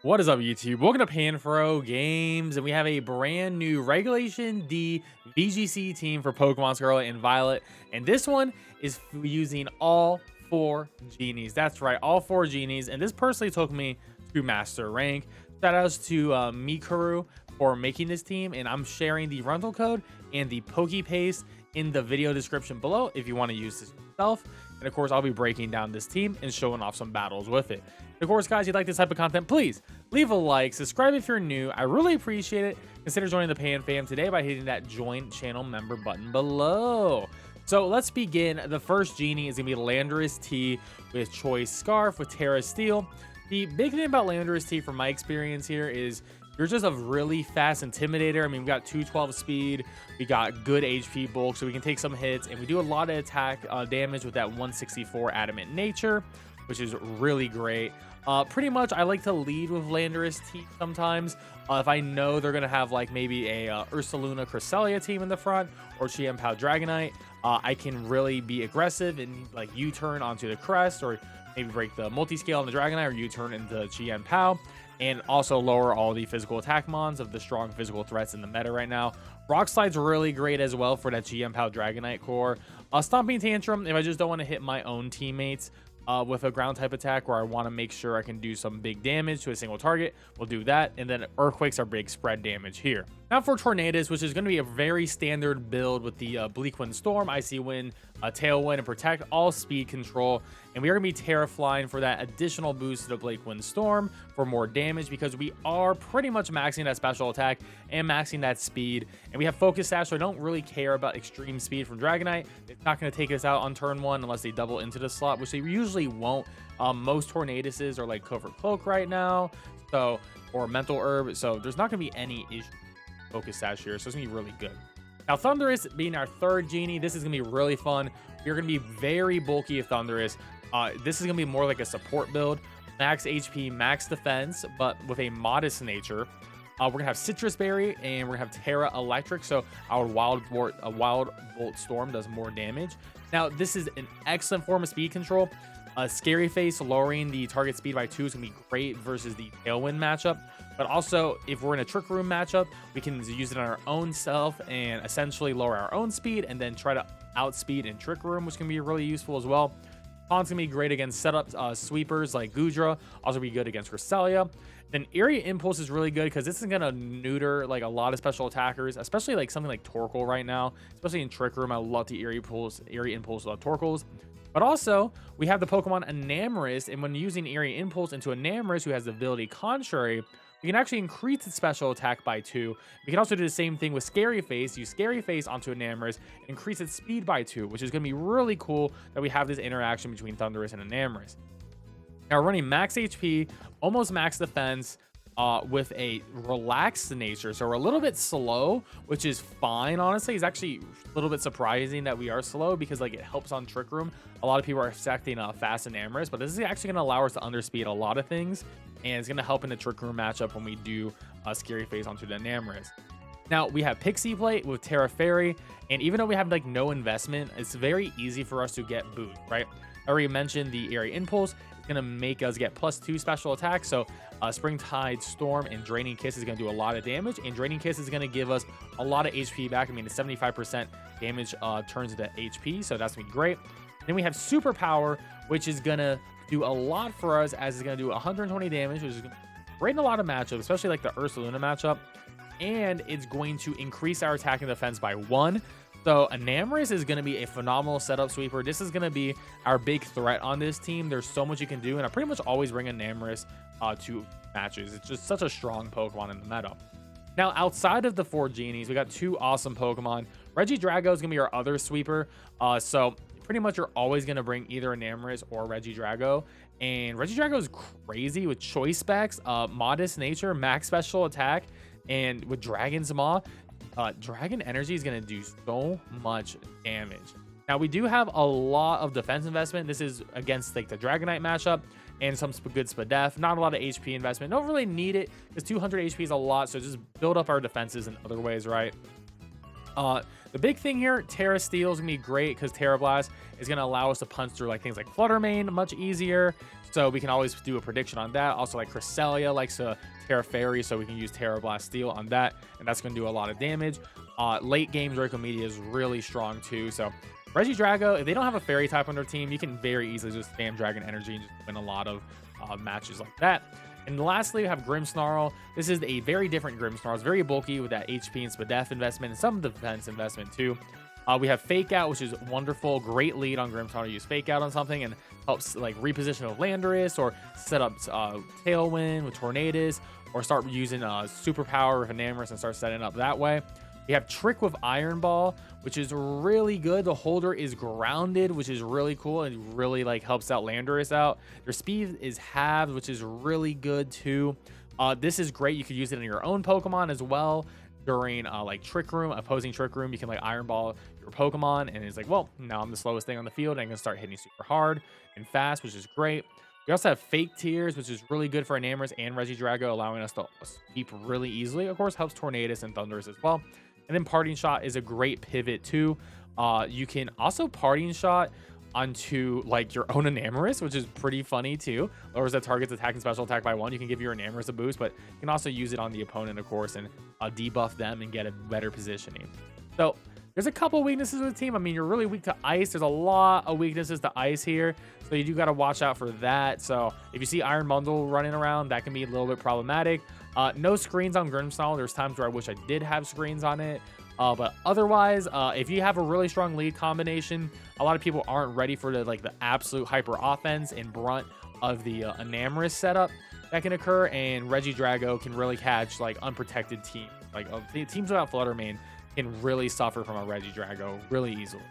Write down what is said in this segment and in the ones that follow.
What is up, YouTube? Welcome to PanFro Games, and we have a brand new Regulation D VGC team for Pokemon Scarlet and Violet, and this one is using all four genies. That's right, all four genies, and this personally took me to Master Rank. Shout outs to Mikuru for making this team, and I'm sharing the rental code and the Pokepaste in the video description below if you want to use this yourself. And of course, I'll be breaking down this team and showing off some battles with it. Of course, guys, if you like this type of content, please leave a like, subscribe if you're new. I really appreciate it. Consider joining the Pan Fam today by hitting that join channel member button below. So let's begin. The first genie is gonna be Landorus T with Choice Scarf with Terra Steel. The big thing about Landorus T from my experience here is you're just a really fast intimidator. I mean, we got 212 speed, we got good HP bulk, so we can take some hits, and we do a lot of attack damage with that 164 adamant nature, which is really great. Pretty much I like to lead with Landorus T sometimes. If I know they're gonna have like maybe a Ursaluna Cresselia team in the front or Chien-Pao Dragonite, I can really be aggressive and like U-turn onto the crest, or maybe break the multi-scale on the Dragonite, or U-turn into Chien-Pao, and also lower all the physical attack mons of the strong physical threats in the meta right now. Rock Slide's really great as well for that Chien-Pao Dragonite core. Stomping Tantrum, if I just don't want to hit my own teammates with a ground type attack, where I want to make sure I can do some big damage to a single target, we'll do that. And then Earthquakes are big spread damage here. Now for Tornadus, which is going to be a very standard build with the Bleak Wind Storm, Icy Wind, Tailwind, and Protect, all speed control. And we are going to be Terra Flying for that additional boost to the Bleak Wind Storm for more damage, because we are pretty much maxing that special attack and maxing that speed. And we have Focus Sash, so I don't really care about extreme speed from Dragonite. It's not going to take us out on turn one unless they double into the slot, which they usually won't. Most Tornaduses are like Covert Cloak right now, so, or Mental Herb, so there's not going to be any issue. Focus Sash here, so it's gonna be really good. Now Thundurus being our third genie, this is gonna be really fun. You're gonna be very bulky of Thundurus. This is gonna be more like a support build, max HP, max defense, but with a modest nature. We're gonna have Citrus Berry, and we're gonna have Terra Electric, so our Wild Bolt Storm does more damage. Now this is an excellent form of speed control. Scary Face lowering the target speed by 2 is gonna be great versus the Tailwind matchup. But also, if we're in a Trick Room matchup, we can use it on our own self and essentially lower our own speed, and then try to outspeed in Trick Room, which can be really useful as well. Taun's gonna be great against setup sweepers like Goodra, also be good against Cresselia. Then Area Impulse is really good because this is gonna neuter like a lot of special attackers, especially like something like Torkoal right now, especially in Trick Room. I love the Area Impulse Torkoals. But also, we have the Pokemon Enamorus, and when using Area Impulse into Enamorus, who has the ability Contrary, we can actually increase its special attack by 2. We can also do the same thing with Scary Face, use Scary Face onto Enamorus, and increase its speed by 2, which is going to be really cool that we have this interaction between Thundurus and Enamorus. Now we're running max HP, almost max defense, with a relaxed nature, so we're a little bit slow, which is fine. Honestly, it's actually a little bit surprising that we are slow, because like it helps on Trick Room. A lot of people are expecting fast Enamorus, but this is actually going to allow us to underspeed a lot of things, and it's going to help in the Trick Room matchup when we do a Scary Face onto the Enamorus. Now we have Pixie Plate with Terra Fairy, and even though we have like no investment, it's very easy for us to get boost, right? I already mentioned the Area Impulse. It's going to make us get +2 special attack, so Springtide Storm and Draining Kiss is going to do a lot of damage, and Draining Kiss is going to give us a lot of HP back. I mean, the 75% damage turns into HP, so that's going to be great. Then we have Superpower, which is going to do a lot for us, as it's going to do 120 damage, which is great in a lot of matchups, especially like the Ursaluna matchup, and it's going to increase our attack and defense by 1. So Enamorus is going to be a phenomenal setup sweeper. This is going to be our big threat on this team. There's so much you can do, and I pretty much always bring Enamorus to matches. It's just such a strong Pokemon in the meta. Now, outside of the 4 genies, we got 2 awesome Pokemon. Regidrago is going to be our other sweeper. So pretty much you're always going to bring either Enamorus or Regidrago. And Regidrago is crazy with choice specs, modest nature, max special attack, and with Dragon's Maw. Dragon Energy is going to do so much damage. Now we do have a lot of defense investment. This is against like the Dragonite matchup and some good Spadef. Not a lot of HP investment. Don't really need it because 200 HP is a lot, so just build up our defenses in other ways, right? The big thing here, Terra Steel is gonna be great because Terra Blast is gonna allow us to punch through like things like Flutter Mane much easier. So we can always do a prediction on that. Also, like Cresselia likes to Terra Fairy, so we can use Terra Blast Steel on that, and that's gonna do a lot of damage. Late game Draco Media is really strong too. So Regidrago, if they don't have a Fairy type on their team, you can very easily just spam Dragon Energy and just win a lot of matches like that. And lastly, we have Grimmsnarl. This is a very different Grimmsnarl. It's very bulky with that HP and Spadef investment and some defense investment too. We have Fake Out, which is wonderful. Great lead on Grimmsnarl to use Fake Out on something and helps like reposition with Landorus or set up Tailwind with Tornadus or start using Superpower with Enamorus and start setting up that way. We have Trick with Iron Ball, which is really good. The holder is grounded, which is really cool and really like helps out Landorus out. Their speed is halved, which is really good too. This is great. You could use it in your own Pokemon as well during like Trick Room, opposing Trick Room. You can like Iron Ball your Pokemon, and it's like, well, now I'm the slowest thing on the field, and I can start hitting super hard and fast, which is great. We also have Fake Tears, which is really good for Enamorus and Regidrago, allowing us to sweep really easily. Of course, helps Tornadus and Thundurus as well. And then Parting Shot is a great pivot too. You can also Parting Shot onto like your own Enamorus, which is pretty funny too. Lowers the target's attack and special attack by 1. You can give your Enamorus a boost, but you can also use it on the opponent, of course, and debuff them and get a better positioning. So there's a couple weaknesses with the team. I mean, you're really weak to ice. There's a lot of weaknesses to ice here, so you do got to watch out for that. So if you see Iron Bundle running around, that can be a little bit problematic. No screens on Grimmsnarl. There's times where I wish I did have screens on it. But otherwise, if you have a really strong lead combination, a lot of people aren't ready for the absolute hyper offense and brunt of the Enamorus setup that can occur, and Regidrago can really catch like unprotected teams. Like teams without Flutter Mane can really suffer from a Regidrago really easily.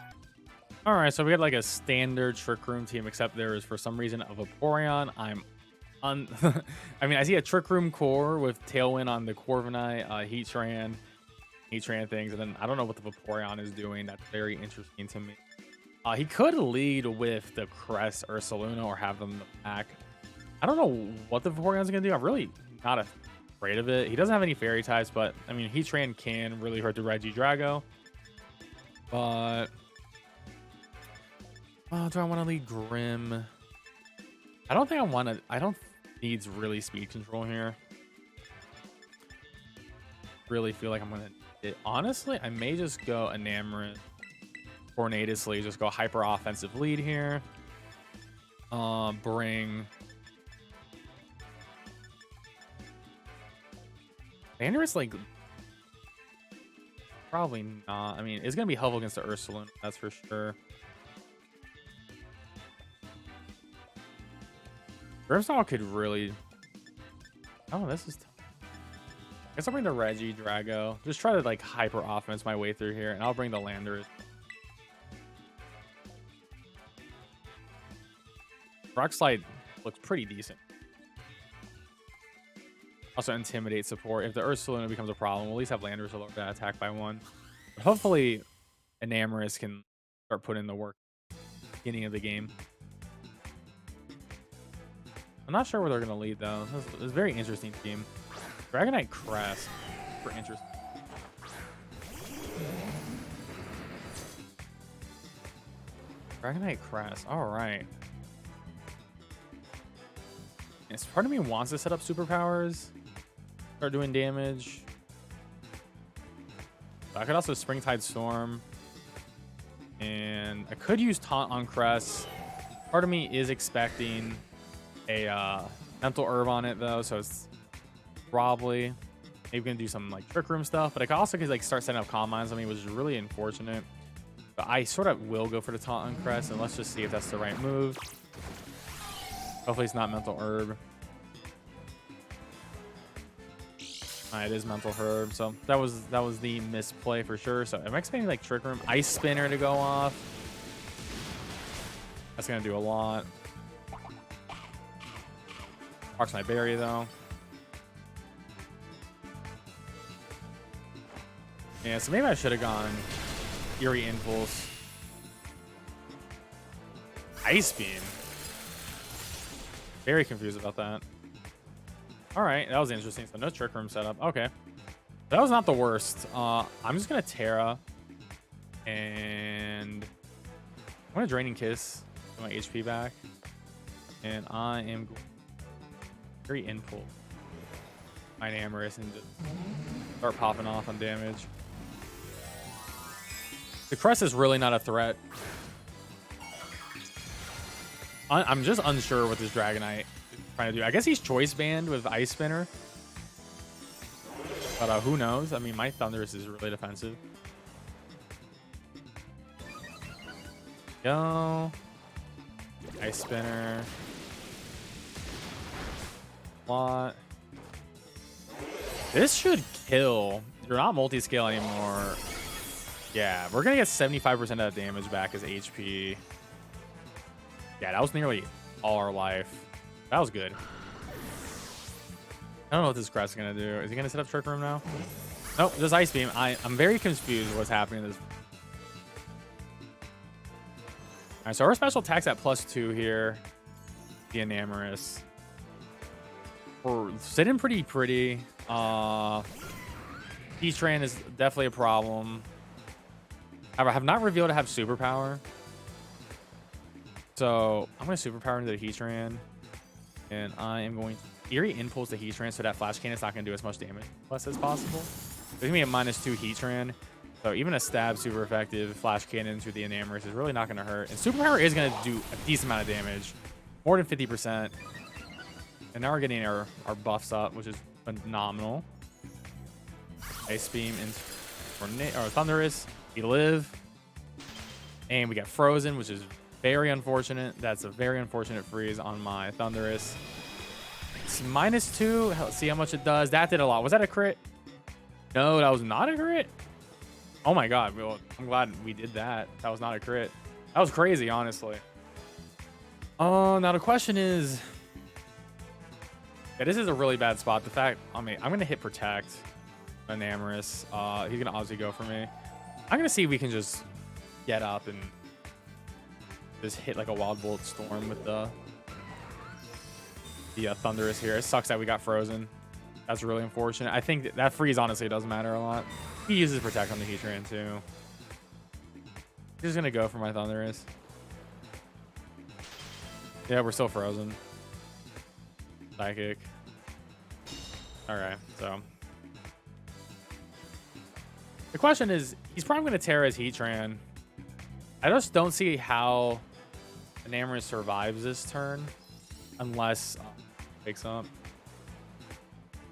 All right, so we got like a standard Trick Room team, except there is for some reason a Vaporeon. I mean, I see a Trick Room core with Tailwind on the Corviknight, Heatran things, and then I don't know what the Vaporeon is doing. That's very interesting to me. He could lead with the Crest or Ursaluna or have them in the back. I don't know what the Vaporeon's gonna do. I'm really not afraid of it. He doesn't have any Fairy types, but I mean, Heatran can really hurt the Regidrago. But do I want to lead Grim? I don't think I want to. I don't needs really speed control here. Really feel like I'm gonna. Honestly, I may just go Enamorus, Tornadously, just go hyper offensive lead here. Bring Landorus, like probably not. I mean, it's gonna be helpful against the Ursaluna, that's for sure. Grimmsnarl could really. Oh, this is tough. I guess I'll bring the Regidrago. Just try to like hyper offense my way through here, and I'll bring the Landorus. Rock Slide looks pretty decent. Also Intimidate support. If the Ursaluna becomes a problem, we'll at least have Landorus lower that attack by 1. But hopefully Enamorus can start putting in the work at the beginning of the game. I'm not sure where they're going to lead though. It's a very interesting team. Dragonite Crest, super interesting. Dragonite Crest, all right. Yes, part of me wants to set up superpowers, start doing damage. But I could also Springtide Storm, and I could use Taunt on Crest. Part of me is expecting a Mental Herb on it though, so it's probably maybe gonna do some like Trick Room stuff, but I could also like start setting up Calm Minds on me, which is really unfortunate. But I sort of will go for the Taunt on Crest, and let's just see if that's the right move. Hopefully it's not Mental Herb. It is Mental Herb, so that was the misplay for sure. So I'm expecting like Trick Room, Ice Spinner to go off. That's gonna do a lot. Parks my Berry though. Yeah, so maybe I should have gone Eerie Impulse. Ice Beam. Very confused about that. All right, that was interesting. So no Trick Room setup. Okay. That was not the worst. I'm just going to Terra. And I'm gonna Draining Kiss, get my HP back, and I am very Impulse my Amorous and just start popping off on damage. The Crest is really not a threat. I'm just unsure what this Dragonite is trying to do. I guess he's Choice Band with Ice Spinner, but who knows? I mean, my Thunderous is really defensive. Go. Ice Spinner. Lot. This should kill. You're not multi-scale anymore. Yeah, we're gonna get 75% of that damage back as HP. Yeah, that was nearly all our life. That was good. I don't know what this Crest is gonna do. Is he gonna set up Trick Room now? Nope, just Ice Beam. I'm very confused with what's happening to this. All right, so our special attack's at +2 here. The Enamorous. We're sitting pretty. Heatran is definitely a problem. However, I have not revealed to have superpower. So I'm going to superpower into the Heatran. And I am going to Eerie Impulse the Heatran so that Flash Cannon is not going to do as much damage plus as possible. There's going to be a -2 Heatran. So even a stab super effective. Flash Cannon to the Enamorous is really not going to hurt. And superpower is going to do a decent amount of damage. More than 50%. And now we're getting our buffs up, which is phenomenal. Ice Beam into Thunderous. We live. And we get Frozen, which is very unfortunate. That's a very unfortunate freeze on my Thunderous. It's -2. Let's see how much it does. That did a lot. Was that a crit? No, that was not a crit. Oh my god. Well, I'm glad we did that. That was not a crit. That was crazy, honestly. Now the question is... Yeah, this is a really bad spot. The fact... I mean, I'm going to hit Protect. Enamorous. He's going to Aussie go for me. I'm going to see if we can just get up and just hit like a Wild Bolt Storm with the Thunderous here. It sucks that we got frozen. That's really unfortunate. I think that freeze honestly doesn't matter a lot. He uses Protect on the Heatran too. He's just going to go for my Thunderous. Yeah, we're still frozen. Psychic. Alright, so... The question is, he's probably going to tear his Heatran. I just don't see how Enamorous survives this turn unless picks up.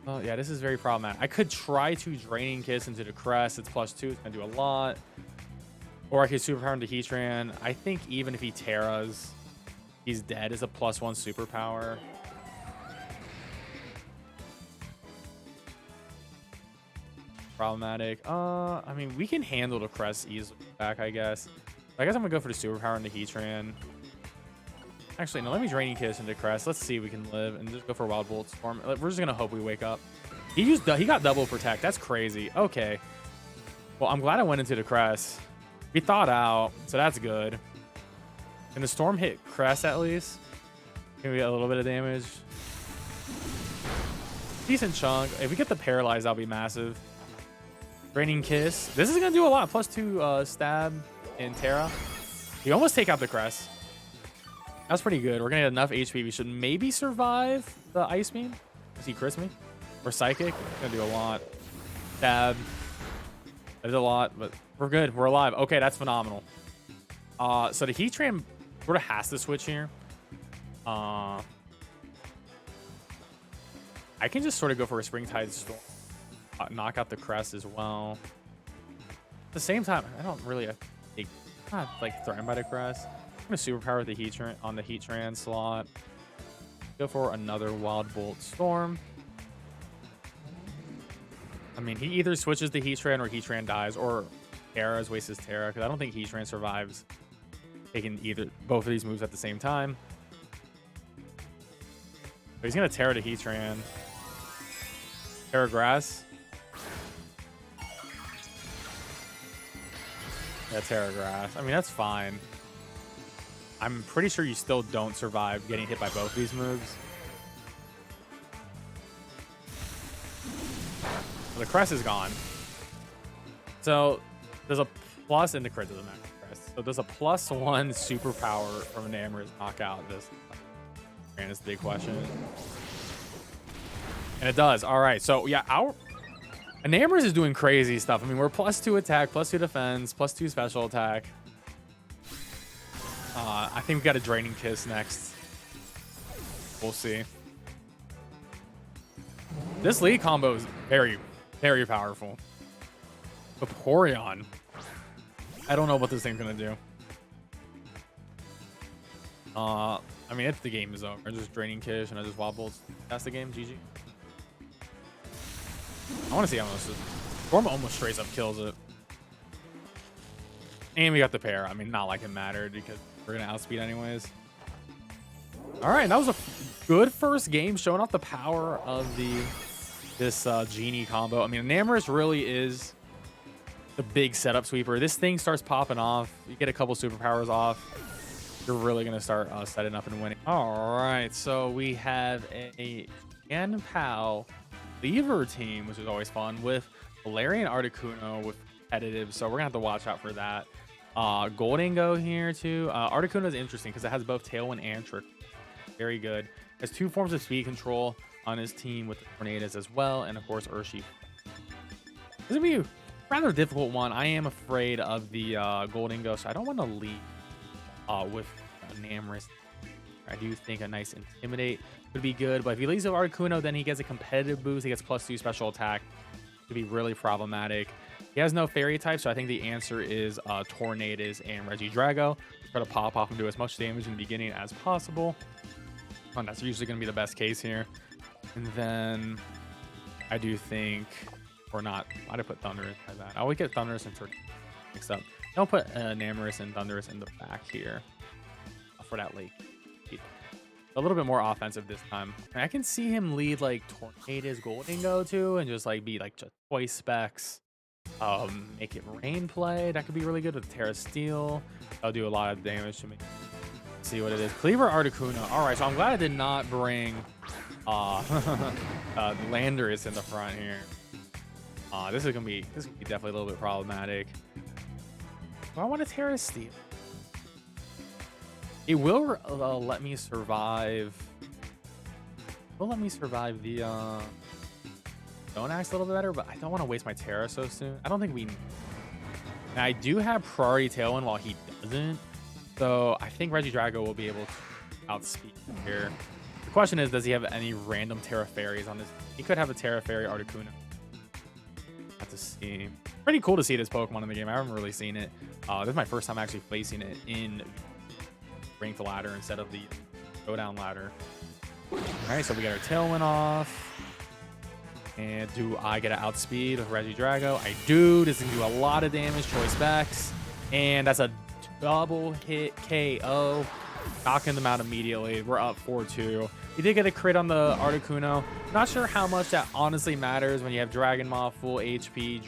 Oh, yeah, this is very problematic. I could try to Draining Kiss into the Crest. It's +2. It's going to do a lot. Or I could Superpower into Heatran. I think even if he Terras, he's dead. It's a +1 Superpower. Problematic. I mean, we can handle the Crest easily back, I guess. I guess I'm gonna go for the superpower into Heatran. Actually, no, let me Draining Kiss into Crest. Let's see if we can live and just go for Wild Bolt Storm. We're just gonna hope we wake up. He got double Protect. That's crazy. Okay. Well, I'm glad I went into the Crest. We thought out, so that's good. Can the Storm hit Crest at least? Can we get a little bit of damage? Decent chunk. If we get the Paralyze, that'll be massive. Draining Kiss. This is going to do a lot. +2 stab in Terra. We almost take out the Crest. That's pretty good. We're going to get enough HP. We should maybe survive the Ice Beam. Does he crit me? Or Psychic. Going to do a lot. Stab. That did a lot, but we're good. We're alive. Okay, that's phenomenal. So the Heatran sort of has to switch here. I can just sort of go for a Springtide Storm. Knock out the Crest as well. At the same time, I don't really not like threatened by the Crest. I'm gonna superpower the Heatran on the Heatran slot. Go for another Wild Bolt Storm. I mean, he either switches the Heatran or Heatran dies, or Terra's wastes his Terra, because I don't think Heatran survives taking both of these moves at the same time. But he's gonna Terra the Heatran. Terra Grass. Yeah, Terra Grass. I mean, that's fine. I'm pretty sure you still don't survive getting hit by both of these moves. The Crest is gone. So there's a plus, and the crit doesn't matter. So does a +1 superpower from an Amorous knock out this? And it's the big question. And it does. All right. So yeah, our Enamorous is doing crazy stuff. I mean, we're +2 attack, +2 defense, +2 special attack. I think we got a Draining Kiss next. We'll see. This lead combo is very, very powerful. Vaporeon. I don't know what this thing's gonna do. I mean, if the game is over, I just Draining Kiss and I just wobbles. That's the game. GG. I want to see how much this. Storm almost straight up kills it. And we got the pair. I mean, not like it mattered because we're gonna outspeed anyways. All right, that was a good first game, showing off the power of this Genie combo. I mean, Enamorous really is the big setup sweeper. This thing starts popping off. You get a couple superpowers off, you're really gonna start setting up and winning. All right, so we have a PanFro Lever team, which is always fun, with Valerian Articuno with competitive, so we're gonna have to watch out for that. Goldingo here too. Articuno is interesting because it has both Tailwind and Trick. Very good. Has 2 forms of speed control on his team with the Tornadoes as well, and of course Urshi. This is gonna be a rather difficult one. I am afraid of the Goldingo, so I don't want to lead with Enamorous. I do think a nice Intimidate would be good, but if he leads with Articuno, then he gets a competitive boost. He gets +2 special attack. Could be really problematic. He has no fairy type, so I think the answer is Tornadoes and Regidrago. Try to pop off and do as much damage in the beginning as possible. And that's usually going to be the best case here. And then I do think, or not, why did I put Thunderous by that? I would get Thunderous and mixed up. Don't put Enamorous and Thunderous in the back here for that late. A little bit more offensive this time. I can see him lead like Tornadoes Goldingo too, and just like be like just Choice Specs. Make it rain play. That could be really good with Terra Steel. That'll do a lot of damage to me. Let's see what it is. Cleaver Articuno. All right, so I'm glad I did not bring Landorus in the front here. This is gonna be definitely a little bit problematic. But I want a Terra Steel. It will let me survive. Will let me survive the Donax a little bit better, but I don't want to waste my Terra so soon. I don't think we. Now, I do have priority Tailwind while he doesn't, so I think Regidrago will be able to outspeed him here. The question is, does he have any random Terra Fairies on this? He could have a Terra Fairy Articuno. Have to see. Pretty cool to see this Pokemon in the game. I haven't really seen it. This is my first time actually facing it in Ranked ladder instead of the Showdown ladder. All right, so we got our Tailwind off. And do I get an outspeed with Regidrago? I do. This is going to do a lot of damage. Choice Specs. And that's a double hit KO. Knocking them out immediately. We're up 4-2. We did get a crit on the Articuno. Not sure how much that honestly matters when you have Dragon Maw, full HP,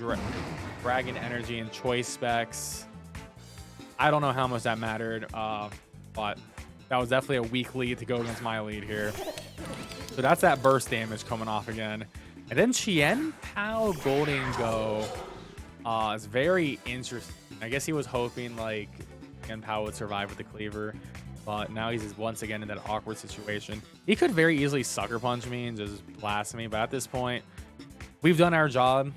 Dragon Energy, and Choice Specs. I don't know how much that mattered. But that was definitely a weak lead to go against my lead here. So that's that burst damage coming off again. And then Pao Goldingo is very interesting. I guess he was hoping like Pao would survive with the cleaver, but now he's once again in that awkward situation. He could very easily Sucker Punch me and just blast me, but at this point, we've done our job.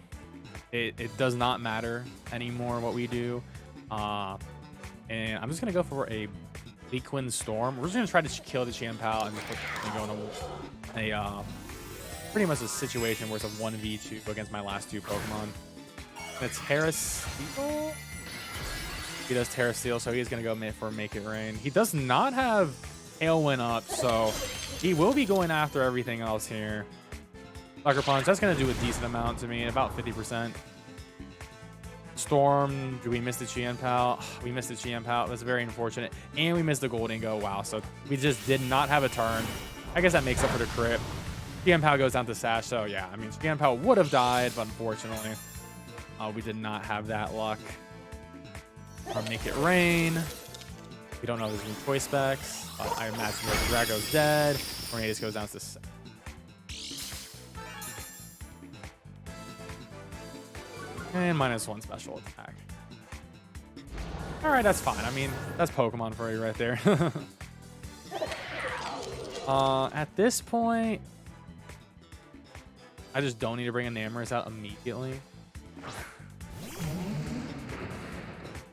It does not matter anymore what we do. And I'm just going to go for a Liquid Storm. We're just going to try to kill the Pao and go in a pretty much a situation where it's a 1v2 against my last 2 Pokemon. And it's Terra Steel. He does Terra Steel, so he's going to go for Make It Rain. He does not have Tailwind up, so he will be going after everything else here. Sucker Punch, that's going to do a decent amount to me, about 50%. Storm, do we miss the Pao? We missed the Pao. That's very unfortunate. And we missed the Goldingo. Wow, so we just did not have a turn. I guess that makes up for the crit. Pao goes down to Sash, so yeah, I mean, Pao would have died, but unfortunately, we did not have that luck. Make It Rain. We don't know if there's any Choice Specs. I imagine the Drago's dead. Tornadoes goes down to Sash. And -1 special attack. All right, that's fine. I mean, that's Pokemon for you right there. At this point, I just don't need to bring a Namorous out immediately.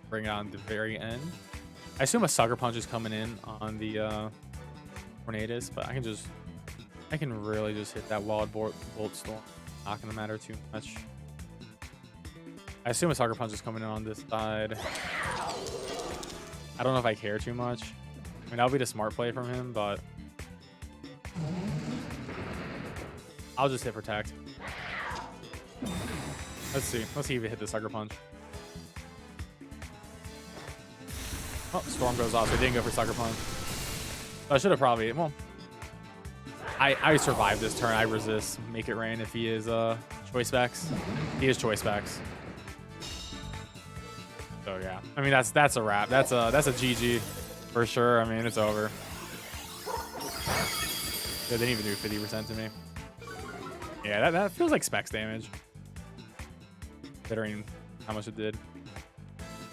Bring it on the very end. I assume a Sucker Punch is coming in on the Tornadus, but I can really just hit that Wild Bolt Storm. Not gonna matter too much. I assume a Sucker Punch is coming in on this side. I don't know if I care too much. I mean, that'll be the smart play from him, but I'll just hit Protect. Let's see. Let's see if it hit the Sucker Punch. Oh, Storm goes off, so I didn't go for Sucker Punch. I should have probably... Well, I survived this turn. I resist Make It Rain if he is Choice Specs. He is Choice Specs. So yeah, I mean that's a wrap. That's a GG for sure. I mean it's over. They didn't even do 50% to me. Yeah, that feels like specs damage, considering how much it did.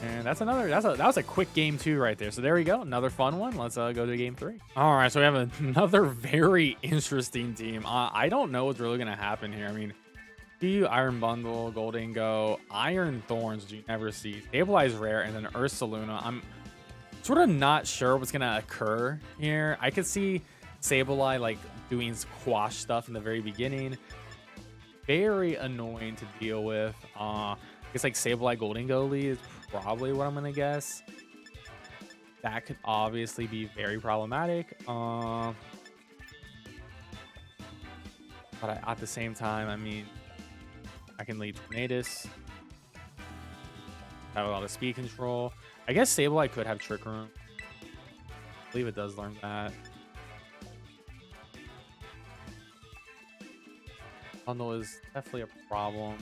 And that's that was a quick game 2 right there. So there we go, another fun one. Let's go to game 3. All right, so we have another very interesting team. I don't know what's really gonna happen here. I mean, Iron Bundle, Golden Go, Iron Thorns, Xenoverse, Stabilize Rare, and then Ursaluna. I'm sort of not sure what's gonna occur here. I could see Sableye like doing squash stuff in the very beginning. Very annoying to deal with. I guess like Sableye Golden Go lead is probably what I'm gonna guess. That could obviously be very problematic. But at the same time, I mean, I can lead Tornadus. Have a lot of speed control. I guess Sableye could have Trick Room. I believe it does learn that. Bundle is definitely a problem.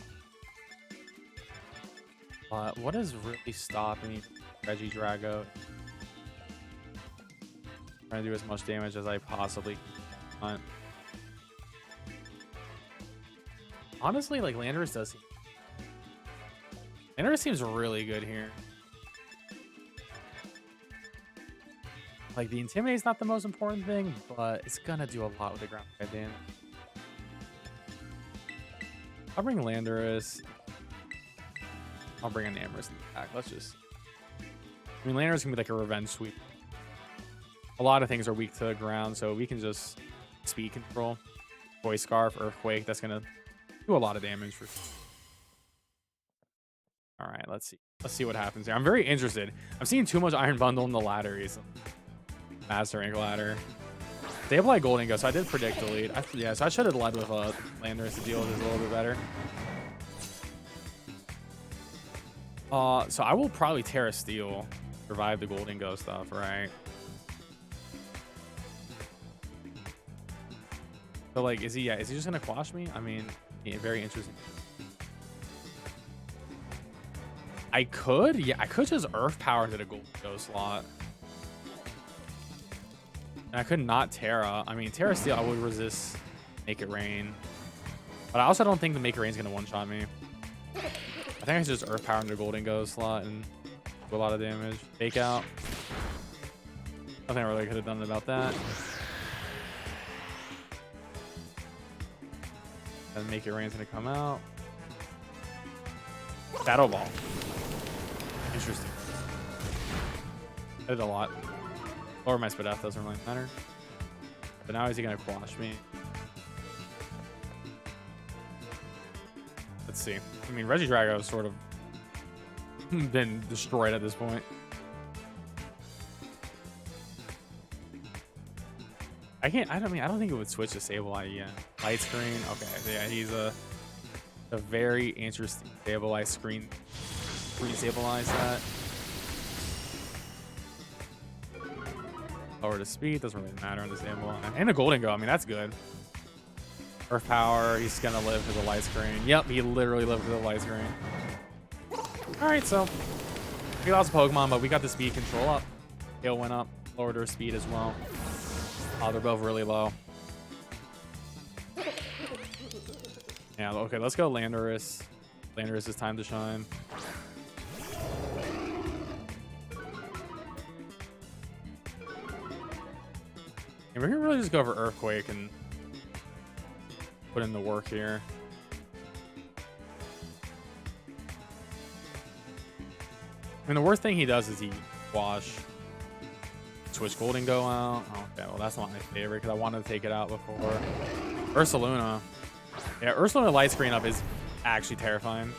But what is really stopping Regidrago? Trying to do as much damage as I possibly can. Honestly, like Landorus does. Landorus seems really good here. Like the Intimidate's not the most important thing, but it's gonna do a lot with the ground type damage. I'll bring Landorus. I'll bring a Namorous back. Let's just. I mean, Landorus can be like a revenge sweep. A lot of things are weak to the ground, so we can just speed control. Voice Scarf, Earthquake. That's gonna do a lot of damage for. All right, let's see. Let's see what happens here. I'm very interested. I'm seeing too much Iron Bundle in the ladder recently. Master Rank ladder. Stabilize Golden Go, so I did predict the lead. Yeah, so I should have led with Landorus to deal with this a little bit better. So I will probably Terra Steel, survive the Golden Go stuff, right? So like, is he just gonna quash me? I mean, yeah, very interesting. I could just Earth Power into the Golden Go slot. And I could not Terra. I mean, Terra Steel, I would resist Make It Rain. But I also don't think the Make It Rain is going to one-shot me. I think I should just Earth Power into the Golden Go slot and do a lot of damage. Fake Out. Nothing I really could have done about that. And Make It Rain's going to come out. Shadow Ball. Interesting. I did a lot. Lower my Spadaf doesn't really matter. But now is he going to quash me? Let's see. I mean, Regidrago has sort of been destroyed at this point. I don't think it would switch to Sableye yet. Light Screen. Okay, so yeah, he's a very interesting Sableye screen. Re-Stabilize that. Lower the speed, doesn't really matter on the Sableye. And a Golden Go, I mean, that's good. Earth Power, he's gonna live for the Light Screen. Yep, he literally lived for the Light Screen. Alright, so we lost a Pokemon, but we got the speed control up. Gale went up, lowered her speed as well. Oh, they're both really low. Yeah, okay, let's go Landorus. Landorus is time to shine. And we're gonna really just go for Earthquake and put in the work here. I mean, the worst thing he does is he wash. Switch Golden go out. Okay, well, that's not my favorite because I wanted to take it out before. Ursaluna. Yeah, Ursaluna light screen up is actually terrifying.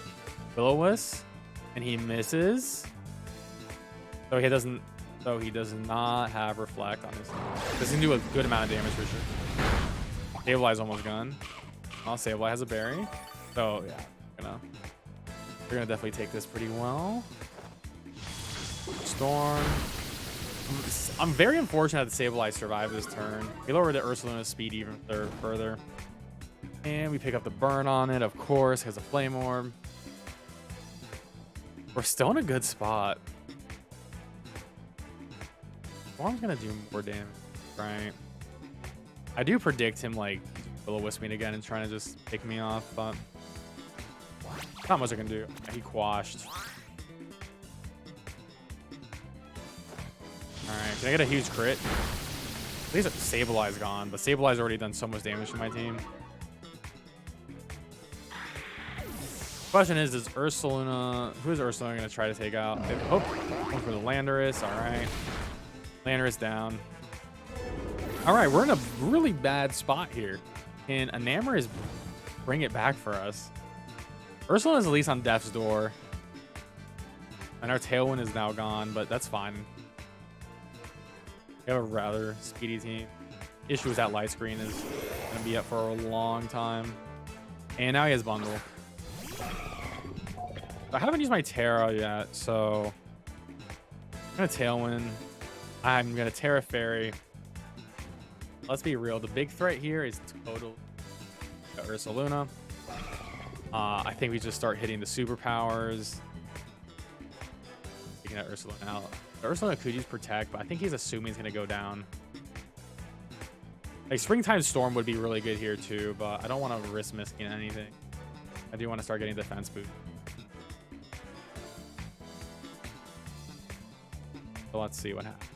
Will-O-Wisp, and he misses. So he doesn't. So he does not have Reflect on his. This can do a good amount of damage for sure. Sableye almost gone. Oh, Sableye has a berry. So yeah, we're gonna definitely take this pretty well. Storm. I'm very unfortunate that Sableye survived this turn. We lowered the Ursaluna's speed even further. And we pick up the burn on it, of course, because of Flame Orb. We're still in a good spot. Storm's gonna do more damage, right? I do predict him like Will-O-Wisping again and trying to just pick me off, but not much I can do. He quashed. Alright, can I get a huge crit? At least Sableye's gone, but Sableye's already done so much damage to my team. Question is Ursaluna... Who is Ursaluna going to try to take out? Oh, going for the Landorus. Alright. Landorus down. Alright, we're in a really bad spot here. Can Enamorus bring it back for us? Ursaluna's at least on death's door. And our Tailwind is now gone, but that's fine. We have a rather speedy team. Issue is that light screen is going to be up for a long time. And now he has Bundle. I haven't used my Terra yet, so I'm going to Tailwind. I'm going to Terra Fairy. Let's be real. The big threat here is total Ursaluna. I think we just start hitting the superpowers. Taking that Ursaluna out. Ursaluna could use Protect, but I think he's assuming he's going to go down. Like, Springtime Storm would be really good here, too, but I don't want to risk missing anything. I do want to start getting defense boost. So let's see what happens.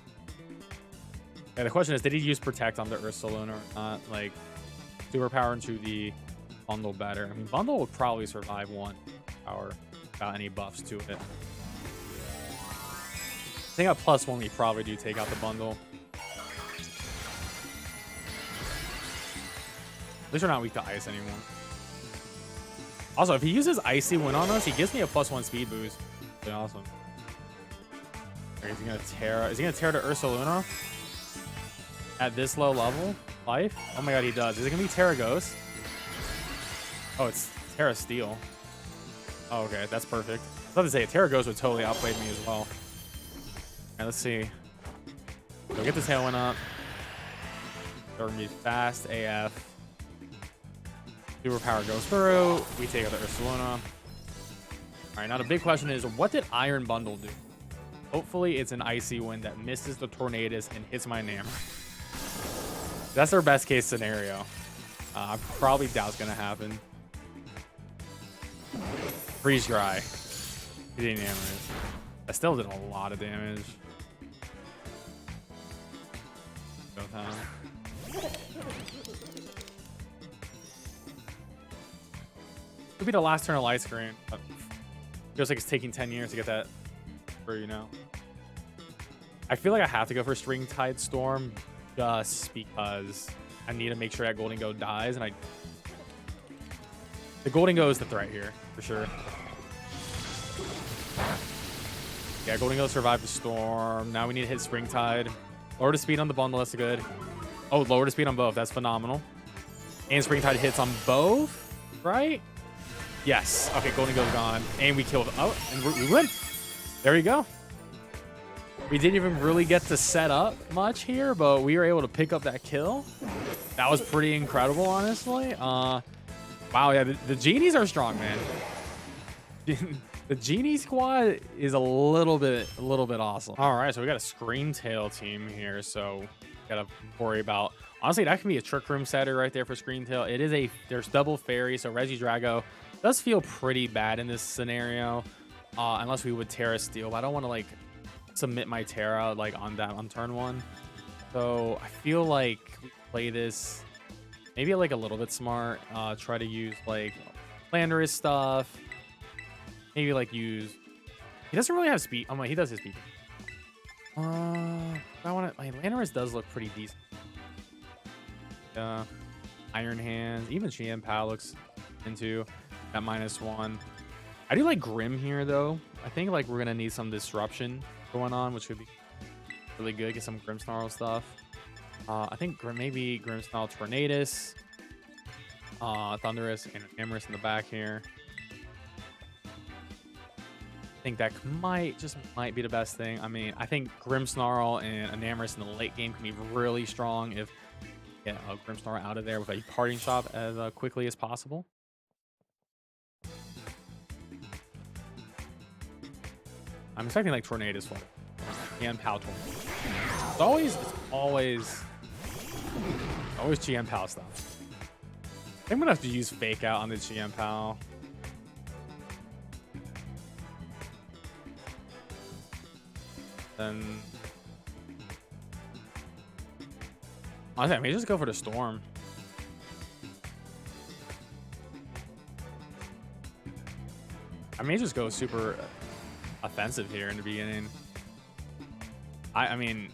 Yeah, the question is, did he use Protect on the Ursaluna or not? Like, superpower into the Bundle better. I mean, Bundle would probably survive one power without any buffs to it. I think at +1, we probably do take out the Bundle. At least we're not weak to Ice anymore. Also, if he uses Icy Wind on us, he gives me a +1 speed boost. Pretty awesome. Is he gonna Terra? Is he gonna Terra to Ursaluna? At this low level? Life? Oh my god, he does. Is it gonna be Terra Ghost? Oh, it's Terra Steel. Oh, okay, that's perfect. I was about to say, Terra Ghost would totally outplay me as well. Alright, let's see. So get the Tailwind up. They're gonna be fast AF. Superpower goes through. We take out the Ursaluna. Alright, now the big question is, what did Iron Bundle do? Hopefully it's an Icy Wind that misses the Tornadus and hits my Namor. That's our best case scenario. I probably doubt it's gonna happen. Freeze Dry. He didn't Namor. I still did a lot of damage. Go time. Could be the last turn of light screen. But feels like it's taking 10 years to get that. For, you know. I feel like I have to go for String Tide Storm just because I need to make sure that Golden Go dies, and the Golden Go is the threat here for sure. Yeah, Golden Go survived the storm. Now we need to hit Spring Tide. Lower the speed on the Bundle, that's good. Oh, lower the speed on both, that's phenomenal. And Spring Tide hits on both, right? Yes. Okay, Golden Go's gone, and we killed. Oh, and we win. There you go. We didn't even really get to set up much here, but we were able to pick up that kill. That was pretty incredible, honestly. Wow, yeah, the Genies are strong, man. The Genie squad is a little bit awesome. All right, so we got a Screen Tail team here, so gotta worry about. Honestly, that can be a Trick Room setter right there for Screen Tail. It is there's double fairy, so Regidrago does feel pretty bad in this scenario. Unless we would Terra Steel. I don't want to like submit my Terra like on turn 1. So I feel like we play this maybe like a little bit smart. Try to use like Landorus stuff. Maybe like use. He doesn't really have speed. Oh my, he does his speed. I want to. Like, Landorus does look pretty decent. Iron Hands. Even GM Pal looks into at -1. I do like Grim here though. I think like we're gonna need some disruption going on, which would be really good. Get some Grimmsnarl stuff. I think maybe Grimmsnarl, Tornadus, Thunderous, and Amorous in the back here. I think that might be the best thing. I mean, I think Grimmsnarl and Enamorous in the late game can be really strong if get Grimmsnarl out of there with a parting shot as quickly as possible. I'm expecting like Tornadus for GM Pal Tornadus. It's always GM Pal stuff. I think I'm gonna have to use Fake Out on the GM Pal. Then honestly, I may just go for the Storm. I may just go super offensive here in the beginning. I mean,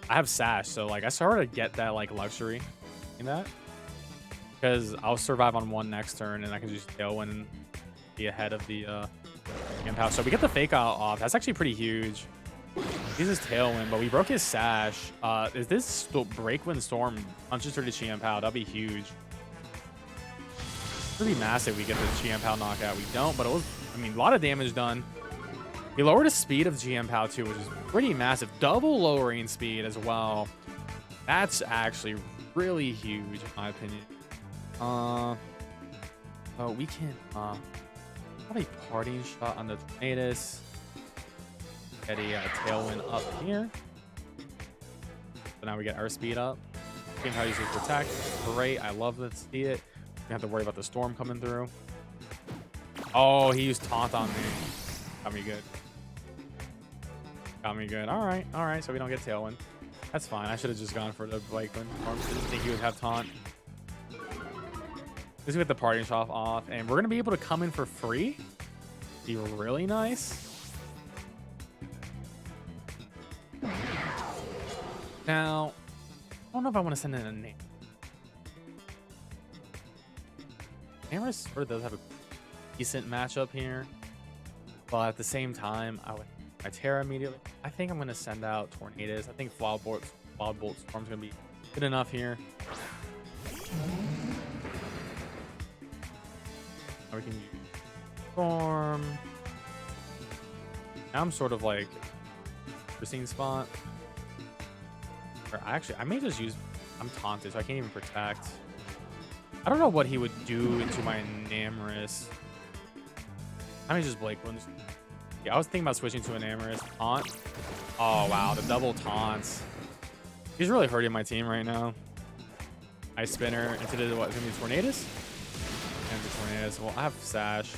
I have Sash, so like I started to get that like luxury in that because I'll survive on one next turn and I can just Tailwind and be ahead of the Impact. So we get the Fake Out off. That's actually pretty huge. He's his Tailwind, but we broke his Sash. Is this Breakwind Storm punches through the Chiampao? That'd be huge. Pretty massive. We get the Chiampao knockout. We don't, but it was, I mean, a lot of damage done. We lowered the speed of GM too, which is pretty massive. Double lowering speed as well. That's actually really huge, in my opinion. Oh, we can have a parting shot on the Tornadus. Get a Tailwind up here. So now we get our speed up. Game how uses Protect. Great. I love to see it. We don't have to worry about the Storm coming through. Oh, he used Taunt on me. Got me good. Got me good. All right. So we don't get Tailwind. That's fine. I should have just gone for the Breakwind. I didn't think he would have Taunt. Let's get the parting shot off, and we're gonna be able to come in for free. Be really nice. Now, I don't know if I want to send in a name. Amorous sort of does have a decent matchup here, but at the same time, I Terra immediately. I think I'm gonna send out Tornadus. I think Wild Bolt Storm's gonna be good enough here. Now we can use Storm. Now I'm sort of like pristine spot. Or actually, I may just use. I'm taunted, so I can't even protect. I don't know what he would do into my Enamorous. I may just Breakwind. Yeah, I was thinking about switching to Enamorous. Taunt. Oh, wow. The double taunts. He's really hurting my team right now. Ice Spinner into the, what, is it going to be Tornadus? And the Tornadus. Well, I have Sash.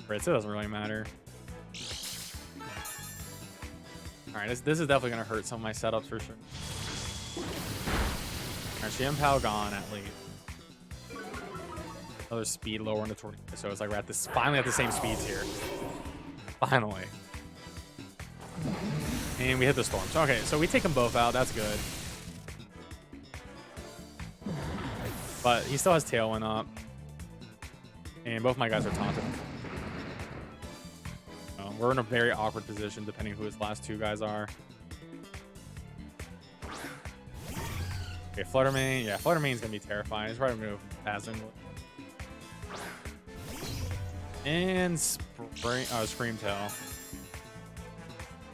Right, so it doesn't really matter. Alright, this is definitely going to hurt some of my setups for sure. Alright, Chiampao gone at least. Another speed lower in the Tornado. So it's like we're at this, finally at the same speeds here. Finally. And we hit the Storm. So, okay, so we take them both out. That's good. But he still has Tailwind up. And both my guys are taunted. So we're in a very awkward position depending who his last two guys are. Okay, Fluttermane. Yeah, Fluttermane's going to be terrifying. He's probably going to move passing. And Screamtail.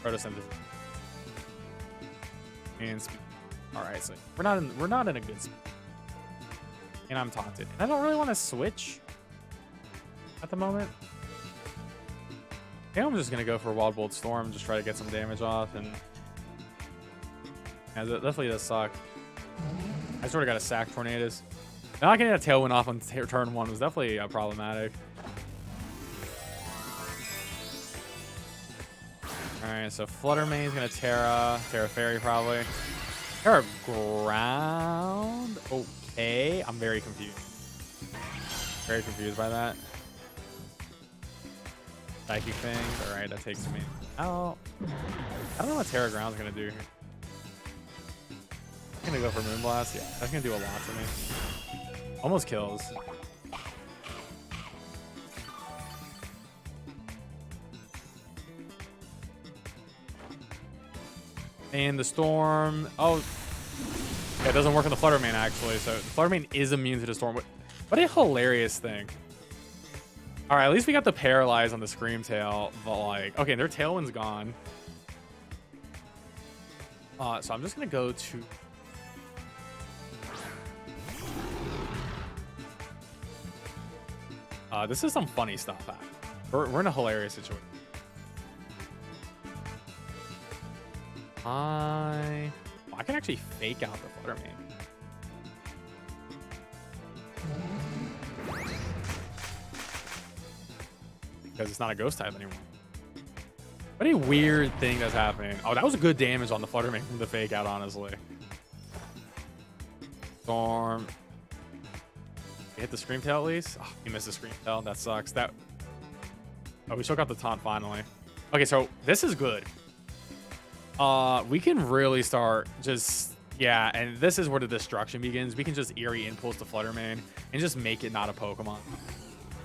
Photosynthesis. And speed. Alright, so we're not in a good spot. And I'm taunted. And I don't really want to switch at the moment. I think I'm just gonna go for Wild Bolt Storm, just try to get some damage off, and yeah, that definitely does suck. I sort of got to sack Tornadus. Not getting a Tailwind off on turn one was definitely problematic. Alright, so Fluttermane's gonna Terra Fairy probably. Or ground. Okay. I'm very confused. Very confused by that. Psychic things. All right, that takes me out. I don't know what Terra Ground's gonna do here. I'm gonna go for Moonblast. Yeah, that's gonna do a lot to me. Almost kills. And the Storm. Oh, yeah, it doesn't work on the Flutter Mane actually. So the Flutter Mane is immune to the Storm. What a hilarious thing. All right, at least we got the Paralyze on the Scream Tail. But like, okay, their Tailwind's gone. So I'm just gonna go to. This is some funny stuff. We're in a hilarious situation. I can actually fake out the Flutter Mane. Because it's not a ghost type anymore. What a weird thing that's happening. Oh, that was good damage on the Flutter Mane from the fake out, honestly. Storm. You hit the Scream Tail at least? Oh, you missed the Scream Tail. That sucks. Oh, we shook out the taunt finally. Okay, so this is good. We can really start just, yeah, and this is where the destruction begins. We can just Eerie Impulse the Flutter Mane and just make it not a Pokemon.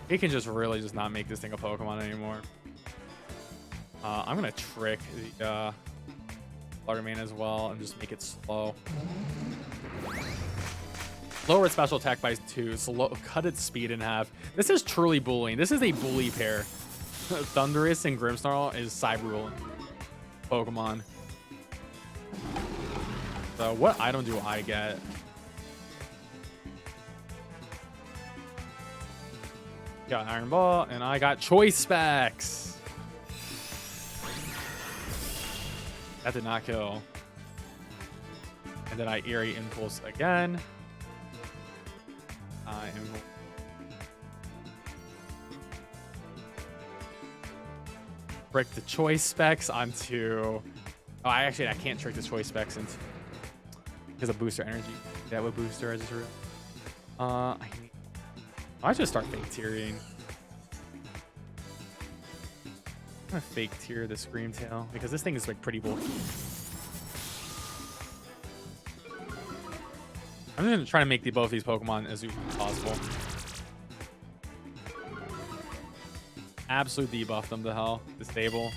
We can just really just not make this thing a Pokemon anymore. I'm gonna trick the Flutter Mane as well and just make it slow. Lower its special attack by 2, cut its speed in half. This is truly bullying. This is a bully pair. Thundurus and Grimmsnarl is cyber-bullying Pokemon. So what item do I get? Got Iron Ball, and I got Choice Specs. That did not kill. And then I Eerie Impulse again. I am... Break the Choice Specs onto... Oh, I can't trick the Choice Specs into... Because of Booster Energy. That would Booster as real. I should start fake tearing. I'm gonna fake tear the Scream Tail because this thing is like pretty bulky. I'm just gonna try to make both these Pokemon as easy as possible. Absolute debuff them to hell. Disable.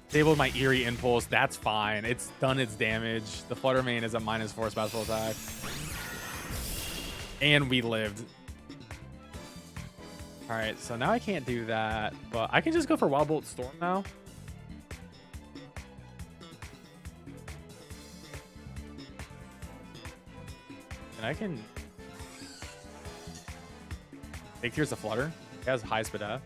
Disabled my Eerie Impulse. That's fine. It's done its damage. The Flutter Mane is a -4 special attack. And we lived. Alright, so now I can't do that, but I can just go for Wild Bolt Storm now. And I can... Big Tear's a Flutter. It has high speed F.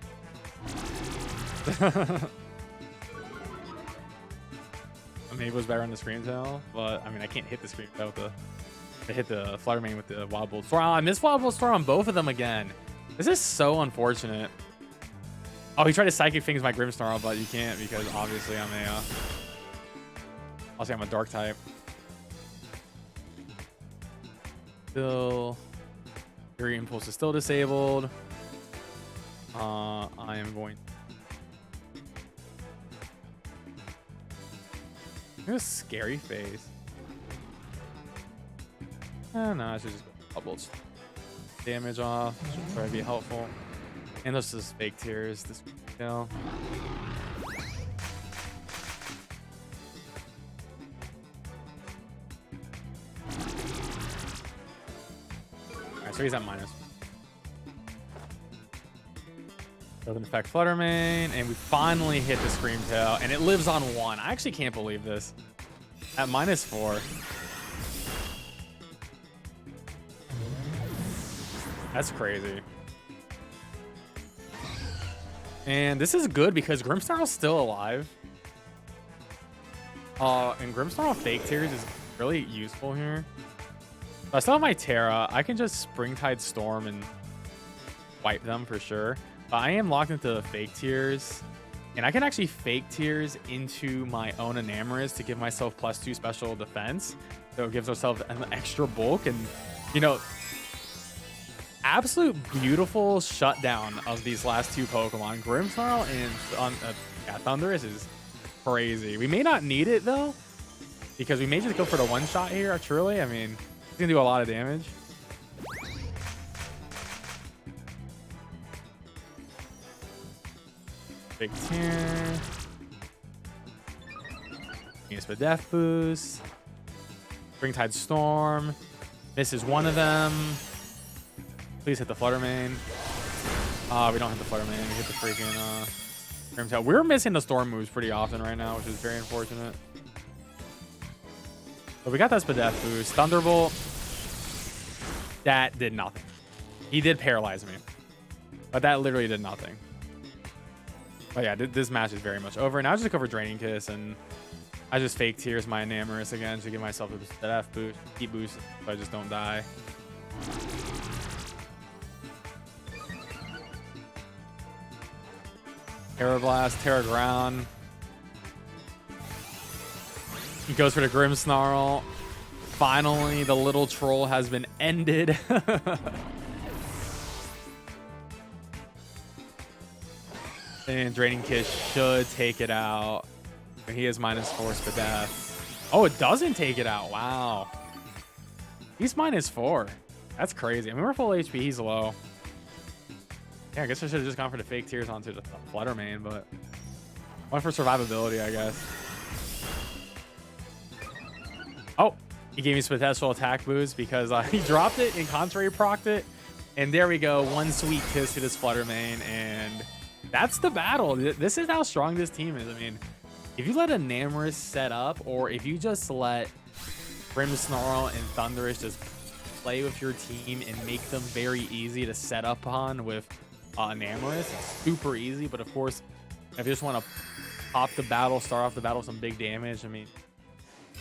Maybe it was better on the Scream Tail, but I mean, I can't hit the Scream Tail with to hit the Flutter Mane with the Wild Bolt Storm. Oh, I missed Wild Bolt Storm on both of them again. This is so unfortunate. Oh, he tried to Psychic Things my Grimmsnarl, but you can't because obviously I'm a... I'll say I'm a Dark type. Still... Eerie Impulse is still disabled. I am going... Look at a scary face. No, I should just go bubbles. Damage off. Should probably be helpful. And let's just fake tears. This, you know. Alright, so he's at minus. Doesn't affect Flutter Mane, and we finally hit the Scream Tail, and it lives on 1. I actually can't believe this. At -4. That's crazy. And this is good because Grimmsnarl's still alive. And Grimmsnarl Fake Tears is really useful here. So I still have my Terra. I can just Springtide Storm and wipe them for sure. But I am locked into Fake Tears. And I can actually fake tears into my own Enamorous to give myself +2 special defense. So it gives ourselves an extra bulk. And, you know, absolute beautiful shutdown of these last two Pokemon. Grimmsnarl and yeah, Thundurus is crazy. We may not need it, though, because we may just go for the one-shot here, truly. I mean, it's going to do a lot of damage. Big tear. Use the Death Boost. Springtide Storm. Misses one of them. Please hit the Flutter Mane. We don't hit the Flutter Mane. We hit the freaking Grimtail. We're missing the Storm moves pretty often right now, which is very unfortunate. But we got that Spadef boost. Thunderbolt. That did nothing. He did paralyze me. But that literally did nothing. But yeah, this match is very much over. Now I just go for Draining Kiss, and I just fake tears my Enamorous again to give myself that F boost, keep boost, so I just don't die. Terra Blast, Terra Ground. He goes for the Grimmsnarl. Finally, the little troll has been ended. And Draining Kiss should take it out. He is -4 Spadef. Oh, it doesn't take it out. Wow. He's -4. That's crazy. I mean, we're full HP. He's low. Yeah, I guess I should have just gone for the fake tears onto the Flutter Mane, but went for survivability, I guess. Oh, he gave me special attack boost because he dropped it and contrary procced it. And there we go. One sweet kiss to this Flutter Mane, and that's the battle. This is how strong this team is. I mean, if you let Enamorous set up, or if you just let Grimmsnarl and Thundurus just play with your team and make them very easy to set up on with Enamorous, it's super easy. But of course, if you just want to pop the battle, start off the battle with some big damage, I mean,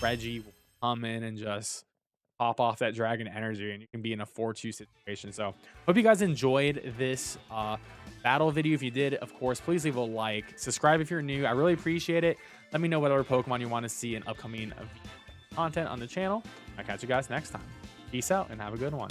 Reggie will come in and just pop off that dragon energy, and you can be in a 4-2 situation. So hope you guys enjoyed this battle video. If you did, of course, please leave a like, subscribe if you're new. I really appreciate it. Let me know what other Pokemon you want to see in upcoming content on the channel. I'll catch you guys next time. Peace out and have a good one.